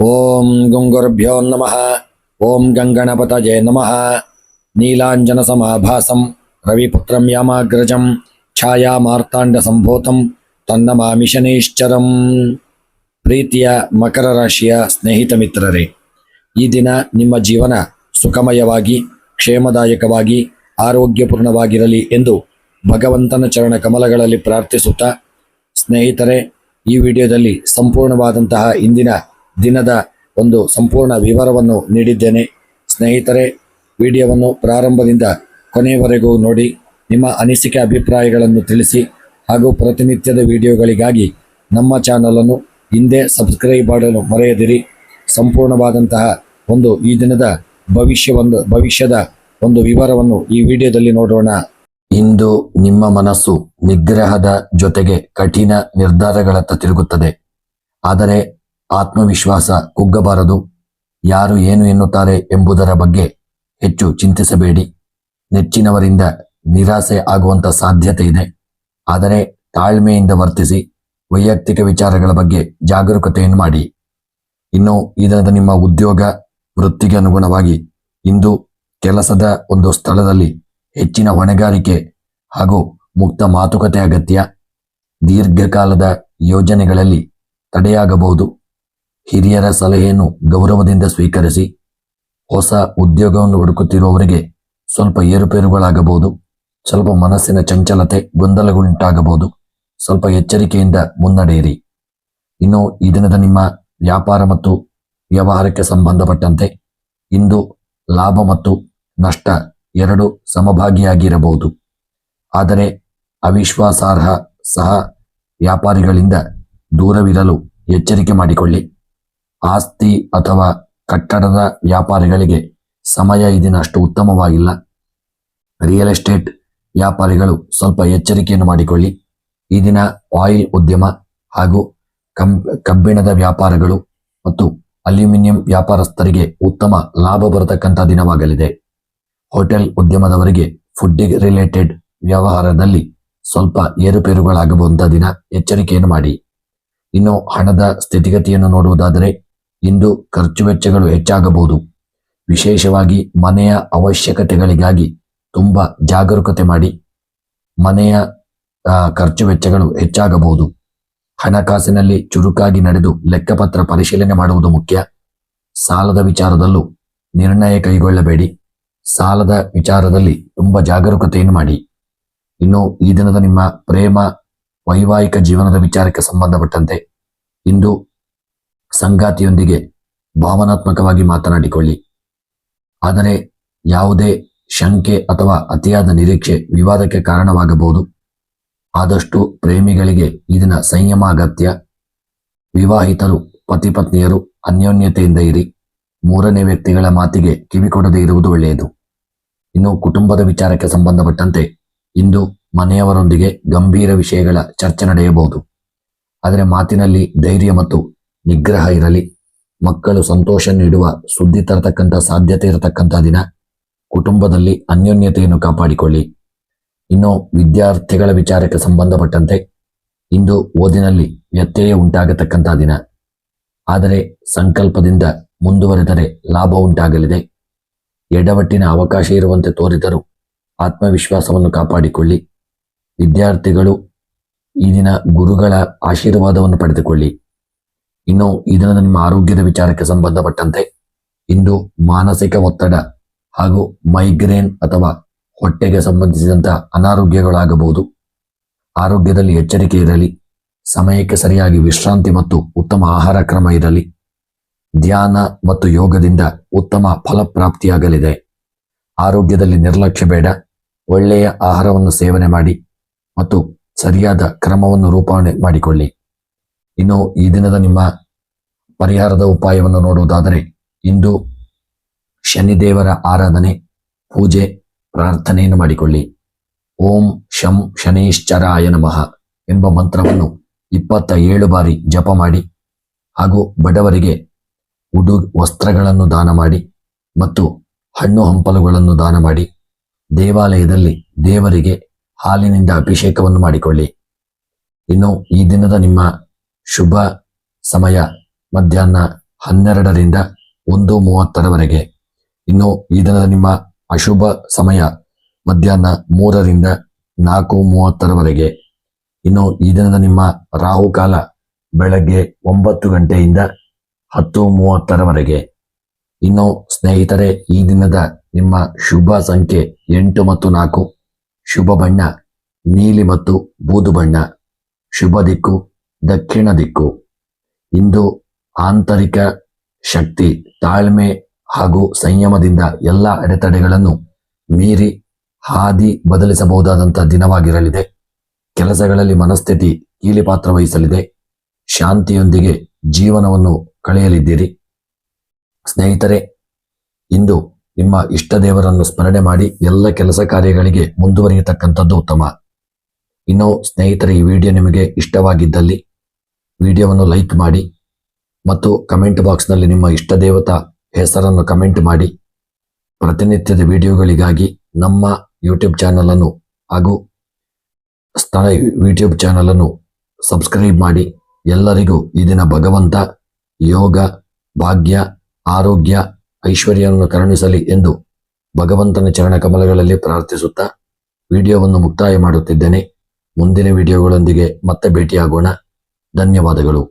ಓಂ ಗುಂಗುರ್ಭ್ಯೋ ನಮಃ. ಓಂ ಗಂಗಣಪತಯೇ ನಮಃ. ನೀಲಾಂಜನ ಸಮಾಭಾಸಂ ರವಿಪುತ್ರಂ ಯಾಮಾಗ್ರಜಂ ಛಾಯಾ ಮಾರ್ತಾಂಡ ಸಂಭೂತಂ ತನ್ನಮಾಮಿ ಶನೈಶ್ಚರಂ. ಪ್ರೀತಿಯ ಮಕರ ರಾಶಿಯ ಸ್ನೇಹಿತ ಮಿತ್ರರೇ, ಈ ದಿನ ನಿಮ್ಮ ಜೀವನ ಸುಖಮಯವಾಗಿ ಕ್ಷೇಮದಾಯಕವಾಗಿ ಆರೋಗ್ಯಪೂರ್ಣವಾಗಿರಲಿ ಎಂದು ಭಗವಂತನ ಚರಣ ಕಮಲಗಳಲ್ಲಿ ಪ್ರಾರ್ಥಿಸುತ್ತಾ, ಸ್ನೇಹಿತರೆ, ಈ ವಿಡಿಯೋದಲ್ಲಿ ಸಂಪೂರ್ಣವಾದಂತಹ ಇಂದಿನ ದಿನದ ಒಂದು ಸಂಪೂರ್ಣ ವಿವರವನ್ನು ನೀಡಿದ್ದೇನೆ. ಸ್ನೇಹಿತರೆ, ವಿಡಿಯೋವನ್ನು ಪ್ರಾರಂಭದಿಂದ ಕೊನೆಯವರೆಗೂ ನೋಡಿ, ನಿಮ್ಮ ಅನಿಸಿಕೆ ಅಭಿಪ್ರಾಯಗಳನ್ನು ತಿಳಿಸಿ ಹಾಗೂ ಪ್ರತಿನಿತ್ಯದ ವಿಡಿಯೋಗಳಿಗಾಗಿ ನಮ್ಮ ಚಾನಲನ್ನು ಹಿಂದೆ ಸಬ್ಸ್ಕ್ರೈಬ್ ಮಾಡಲು ಮರೆಯದಿರಿ. ಸಂಪೂರ್ಣವಾದಂತಹ ಒಂದು ಈ ದಿನದ ಭವಿಷ್ಯದ ಒಂದು ವಿವರವನ್ನು ಈ ವಿಡಿಯೋದಲ್ಲಿ ನೋಡೋಣ. ಇಂದು ನಿಮ್ಮ ಮನಸ್ಸು ನಿಗ್ರಹದ ಜೊತೆಗೆ ಕಠಿಣ ನಿರ್ಧಾರಗಳತ್ತ ತಿರುಗುತ್ತದೆ. ಆದರೆ ಆತ್ಮವಿಶ್ವಾಸ ಕುಗ್ಗಬಾರದು. ಯಾರು ಏನು ಎನ್ನುತ್ತಾರೆ ಎಂಬುದರ ಬಗ್ಗೆ ಹೆಚ್ಚು ಚಿಂತಿಸಬೇಡಿ. ನೆಚ್ಚಿನವರಿಂದ ನಿರಾಸೆ ಆಗುವಂತ ಸಾಧ್ಯತೆ ಇದೆ. ಆದರೆ ತಾಳ್ಮೆಯಿಂದ ವರ್ತಿಸಿ ವೈಯಕ್ತಿಕ ವಿಚಾರಗಳ ಬಗ್ಗೆ ಜಾಗರೂಕತೆಯನ್ನು ಮಾಡಿ. ಇನ್ನು ಈ ದಿನದ ನಿಮ್ಮ ಉದ್ಯೋಗ ವೃತ್ತಿಗೆ ಅನುಗುಣವಾಗಿ ಇಂದು ಕೆಲಸದ ಒಂದು ಸ್ಥಳದಲ್ಲಿ ಹೆಚ್ಚಿನ ಹೊಣೆಗಾರಿಕೆ ಹಾಗೂ ಮುಕ್ತ ಮಾತುಕತೆ ಅಗತ್ಯ. ದೀರ್ಘಕಾಲದ ಯೋಜನೆಗಳಲ್ಲಿ ತಡೆಯಾಗಬಹುದು. ಹಿರಿಯರ ಸಲಹೆಯನ್ನು ಗೌರವದಿಂದ ಸ್ವೀಕರಿಸಿ. ಹೊಸ ಉದ್ಯೋಗವನ್ನು ಹುಡುಕುತ್ತಿರುವವರಿಗೆ ಸ್ವಲ್ಪ ಏರುಪೇರುಗಳಾಗಬಹುದು. ಸ್ವಲ್ಪ ಮನಸ್ಸಿನ ಚಂಚಲತೆ ಗೊಂದಲಗಳುಂಟಾಗಬಹುದು. ಸ್ವಲ್ಪ ಎಚ್ಚರಿಕೆಯಿಂದ ಮುನ್ನಡೆಯಿರಿ. ಇನ್ನು ಈ ದಿನದ ನಿಮ್ಮ ವ್ಯಾಪಾರ ಮತ್ತು ವ್ಯವಹಾರಕ್ಕೆ ಸಂಬಂಧಪಟ್ಟಂತೆ ಇಂದು ಲಾಭ ಮತ್ತು ನಷ್ಟ ಎರಡು ಸಮಭಾಗಿಯಾಗಿರಬಹುದು. ಆದರೆ ಅವಿಶ್ವಾಸಾರ್ಹ ಸಹ ವ್ಯಾಪಾರಿಗಳಿಂದ ದೂರವಿರಲು ಎಚ್ಚರಿಕೆ ಮಾಡಿಕೊಳ್ಳಿ. ಆಸ್ತಿ ಅಥವಾ ಕಟ್ಟಡದ ವ್ಯಾಪಾರಿಗಳಿಗೆ ಸಮಯ ಈ ದಿನ ಅಷ್ಟು ಉತ್ತಮವಾಗಿಲ್ಲ. ರಿಯಲ್ ಎಸ್ಟೇಟ್ ವ್ಯಾಪಾರಿಗಳು ಸ್ವಲ್ಪ ಎಚ್ಚರಿಕೆಯನ್ನು ಮಾಡಿಕೊಳ್ಳಿ. ಈ ದಿನ ಆಯಿಲ್ ಉದ್ಯಮ ಹಾಗೂ ಕಬ್ಬಿಣದ ವ್ಯಾಪಾರಗಳು ಮತ್ತು ಅಲ್ಯೂಮಿನಿಯಂ ವ್ಯಾಪಾರಸ್ಥರಿಗೆ ಉತ್ತಮ ಲಾಭ ಬರತಕ್ಕಂಥ ದಿನವಾಗಲಿದೆ. ಹೋಟೆಲ್ ಉದ್ಯಮದವರಿಗೆ ಫುಡ್ ರಿಲೇಟೆಡ್ ವ್ಯವಹಾರದಲ್ಲಿ ಸ್ವಲ್ಪ ಏರುಪೇರುಗಳಾಗಬಹುದಂಥ ದಿನ, ಎಚ್ಚರಿಕೆಯನ್ನು ಮಾಡಿ. ಇನ್ನು ಹಣದ ಸ್ಥಿತಿಗತಿಯನ್ನು ನೋಡುವುದಾದರೆ ಇಂದು ಖರ್ಚು ವೆಚ್ಚಗಳು ಹೆಚ್ಚಾಗಬಹುದು. ವಿಶೇಷವಾಗಿ ಮನೆಯ ಅವಶ್ಯಕತೆಗಳಿಗಾಗಿ ತುಂಬ ಜಾಗರೂಕತೆ ಮಾಡಿ. ಮನೆಯ ಖರ್ಚು ವೆಚ್ಚಗಳು ಹೆಚ್ಚಾಗಬಹುದು. ಹಣಕಾಸಿನಲ್ಲಿ ಚುರುಕಾಗಿ ನಡೆದು ಲೆಕ್ಕಪತ್ರ ಪರಿಶೀಲನೆ ಮಾಡುವುದು ಮುಖ್ಯ. ಸಾಲದ ವಿಚಾರದಲ್ಲೂ ನಿರ್ಣಯ ಕೈಗೊಳ್ಳಬೇಡಿ. ಸಾಲದ ವಿಚಾರದಲ್ಲಿ ತುಂಬ ಜಾಗರೂಕತೆಯನ್ನು ಮಾಡಿ. ಇನ್ನು ಈ ದಿನದ ನಿಮ್ಮ ಪ್ರೇಮ ವೈವಾಹಿಕ ಜೀವನದ ವಿಚಾರಕ್ಕೆ ಸಂಬಂಧಪಟ್ಟಂತೆ ಇಂದು ಸಂಗಾತಿಯೊಂದಿಗೆ ಭಾವನಾತ್ಮಕವಾಗಿ ಮಾತನಾಡಿಕೊಳ್ಳಿ. ಆದರೆ ಯಾವುದೇ ಶಂಕೆ ಅಥವಾ ಅತಿಯಾದ ನಿರೀಕ್ಷೆ ವಿವಾದಕ್ಕೆ ಕಾರಣವಾಗಬಹುದು. ಆದಷ್ಟು ಪ್ರೇಮಿಗಳಿಗೆ ಈ ದಿನ ಸಂಯಮ ಅಗತ್ಯ. ವಿವಾಹಿತರು ಪತಿ ಪತ್ನಿಯರು ಅನ್ಯೋನ್ಯತೆಯಿಂದ ಇರಿ. ಮೂರನೇ ವ್ಯಕ್ತಿಗಳ ಮಾತಿಗೆ ಕಿವಿಕೊಡದೇ ಇರುವುದು ಒಳ್ಳೆಯದು. ಇನ್ನು ಕುಟುಂಬದ ವಿಚಾರಕ್ಕೆ ಸಂಬಂಧಪಟ್ಟಂತೆ ಇಂದು ಮನೆಯವರೊಂದಿಗೆ ಗಂಭೀರ ವಿಷಯಗಳ ಚರ್ಚೆ ನಡೆಯಬಹುದು. ಆದರೆ ಮಾತಿನಲ್ಲಿ ಧೈರ್ಯ ಮತ್ತು ನಿಗ್ರಹ ಇರಲಿ. ಮಕ್ಕಳು ಸಂತೋಷ ನೀಡುವ ಸುದ್ದಿ ತರತಕ್ಕಂಥ ಸಾಧ್ಯತೆ ಇರತಕ್ಕಂಥ ದಿನ. ಕುಟುಂಬದಲ್ಲಿ ಅನ್ಯೋನ್ಯತೆಯನ್ನು ಕಾಪಾಡಿಕೊಳ್ಳಿ. ಇನ್ನು ವಿದ್ಯಾರ್ಥಿಗಳ ವಿಚಾರಕ್ಕೆ ಸಂಬಂಧಪಟ್ಟಂತೆ ಇಂದು ಓದಿನಲ್ಲಿ ವ್ಯತ್ಯಯ ಉಂಟಾಗತಕ್ಕಂಥ ದಿನ. ಆದರೆ ಸಂಕಲ್ಪದಿಂದ ಮುಂದುವರೆದರೆ ಲಾಭ ಉಂಟಾಗಲಿದೆ. ಎಡವಟ್ಟಿನ ಅವಕಾಶ ಇರುವಂತೆ ತೋರಿದರೂ ಆತ್ಮವಿಶ್ವಾಸವನ್ನು ಕಾಪಾಡಿಕೊಳ್ಳಿ. ವಿದ್ಯಾರ್ಥಿಗಳು ಈ ದಿನ ಗುರುಗಳ ಆಶೀರ್ವಾದವನ್ನು ಪಡೆದುಕೊಳ್ಳಿ. ಇನ್ನು ಈ ದಿನದ ನಿಮ್ಮ ಆರೋಗ್ಯದ ವಿಚಾರಕ್ಕೆ ಸಂಬಂಧಪಟ್ಟಂತೆ ಇಂದು ಮಾನಸಿಕ ಒತ್ತಡ ಹಾಗೂ ಮೈಗ್ರೇನ್ ಅಥವಾ ಹೊಟ್ಟೆಗೆ ಸಂಬಂಧಿಸಿದಂಥ ಅನಾರೋಗ್ಯಗಳಾಗಬಹುದು. ಆರೋಗ್ಯದಲ್ಲಿ ಎಚ್ಚರಿಕೆ ಇರಲಿ. ಸಮಯಕ್ಕೆ ಸರಿಯಾಗಿ ವಿಶ್ರಾಂತಿ ಮತ್ತು ಉತ್ತಮ ಆಹಾರ ಕ್ರಮ ಇರಲಿ. ಧ್ಯಾನ ಮತ್ತು ಯೋಗದಿಂದ ಉತ್ತಮ ಫಲಪ್ರಾಪ್ತಿಯಾಗಲಿದೆ. ಆರೋಗ್ಯದಲ್ಲಿ ನಿರ್ಲಕ್ಷ್ಯ ಬೇಡ. ಒಳ್ಳೆಯ ಆಹಾರವನ್ನು ಸೇವನೆ ಮಾಡಿ ಮತ್ತು ಸರಿಯಾದ ಕ್ರಮವನ್ನು ರೂಪಣೆ ಮಾಡಿಕೊಳ್ಳಿ. ಇನ್ನು ಈ ದಿನದ ನಿಮ್ಮ ಪರಿಹಾರದ ಉಪಾಯವನ್ನು ನೋಡುವುದಾದರೆ ಇಂದು ಶನಿದೇವರ ಆರಾಧನೆ, ಪೂಜೆ, ಪ್ರಾರ್ಥನೆಯನ್ನು ಮಾಡಿಕೊಳ್ಳಿ. ಓಂ ಶಂ ಶನೈಶ್ಚರಾಯ ನಮಃ ಎಂಬ ಮಂತ್ರವನ್ನು 27 ಬಾರಿ ಜಪ ಮಾಡಿ ಹಾಗೂ ಬಡವರಿಗೆ ವಸ್ತ್ರಗಳನ್ನು ದಾನ ಮಾಡಿ ಮತ್ತು ಹಣ್ಣು ಹಂಪಲುಗಳನ್ನು ದಾನ ಮಾಡಿ. ದೇವಾಲಯದಲ್ಲಿ ದೇವರಿಗೆ ಹಾಲಿನಿಂದ ಅಭಿಷೇಕವನ್ನು ಮಾಡಿಕೊಳ್ಳಿ. ಇನ್ನು ಈ ದಿನದ ನಿಮ್ಮ ಶುಭ ಸಮಯ ಮಧ್ಯಾಹ್ನ 12ರಿಂದ 1:30ರವರೆಗೆ. ಇನ್ನು ಈ ದಿನದ ನಿಮ್ಮ ಅಶುಭ ಸಮಯ ಮಧ್ಯಾಹ್ನ 3ರಿಂದ 4:30ರವರೆಗೆ. ಇನ್ನು ಈ ದಿನದ ನಿಮ್ಮ ರಾಹುಕಾಲ ಬೆಳಗ್ಗೆ 9 ಗಂಟೆಯಿಂದ 10:30ರವರೆಗೆ. ಇನ್ನು ಸ್ನೇಹಿತರೆ, ಈ ದಿನದ ನಿಮ್ಮ ಶುಭ ಸಂಖ್ಯೆ 8 ಮತ್ತು 4. ಶುಭ ಬಣ್ಣ ನೀಲಿ ಮತ್ತು ಬೂದು ಬಣ್ಣ. ಶುಭ ದಿಕ್ಕು ದಕ್ಷಿಣ ದಿಕ್ಕು. ಇಂದು ಆಂತರಿಕ ಶಕ್ತಿ, ತಾಳ್ಮೆ ಹಾಗೂ ಸಂಯಮದಿಂದ ಎಲ್ಲ ಅಡೆತಡೆಗಳನ್ನು ಮೀರಿ ಹಾದಿ ಬದಲಿಸಬಹುದಾದಂಥ ದಿನವಾಗಿರಲಿದೆ. ಕೆಲಸಗಳಲ್ಲಿ ಮನಸ್ಥಿತಿ ಕೀಲಿ ಪಾತ್ರ ವಹಿಸಲಿದೆ. ಶಾಂತಿಯೊಂದಿಗೆ ಜೀವನವನ್ನು ಕಳೆಯಲಿದ್ದೀರಿ. ಸ್ನೇಹಿತರೆ, ಇಂದು ನಿಮ್ಮ ಇಷ್ಟ ದೇವರನ್ನು ಸ್ಮರಣೆ ಮಾಡಿ ಎಲ್ಲ ಕೆಲಸ ಕಾರ್ಯಗಳಿಗೆ ಮುಂದುವರಿಯತಕ್ಕಂಥದ್ದು ಉತ್ತಮ. ಇನ್ನು ಸ್ನೇಹಿತರೆ, ಈ ವಿಡಿಯೋ ನಿಮಗೆ ಇಷ್ಟವಾಗಿದ್ದಲ್ಲಿ ವಿಡಿಯೋವನ್ನು ಲೈಕ್ ಮಾಡಿ ಮತ್ತು ಕಮೆಂಟ್ ಬಾಕ್ಸ್ನಲ್ಲಿ ನಿಮ್ಮ ಇಷ್ಟ ದೇವತಾ ಹೆಸರನ್ನು ಕಮೆಂಟ್ ಮಾಡಿ. ಪ್ರತಿನಿತ್ಯದ ವಿಡಿಯೋಗಳಿಗಾಗಿ ನಮ್ಮ ಯೂಟ್ಯೂಬ್ ಚಾನಲನ್ನು ಹಾಗೂ ಸ್ಥಳ ಯೂಟ್ಯೂಬ್ ಚಾನಲನ್ನು ಸಬ್ಸ್ಕ್ರೈಬ್ ಮಾಡಿ. ಎಲ್ಲರಿಗೂ ಈ ದಿನ ಭಗವಂತ ಯೋಗ, ಭಾಗ್ಯ, ಆರೋಗ್ಯ, ಐಶ್ವರ್ಯವನ್ನು ಕರುಣಿಸಲಿ ಎಂದು ಭಗವಂತನ ಚರಣ ಕಮಲಗಳಲ್ಲಿ ಪ್ರಾರ್ಥಿಸುತ್ತಾ ವಿಡಿಯೋವನ್ನು ಮುಕ್ತಾಯ ಮಾಡುತ್ತಿದ್ದೇನೆ. ಮುಂದಿನ ವಿಡಿಯೋಗಳೊಂದಿಗೆ ಮತ್ತೆ ಭೇಟಿಯಾಗೋಣ. ಧನ್ಯವಾದಗಳು.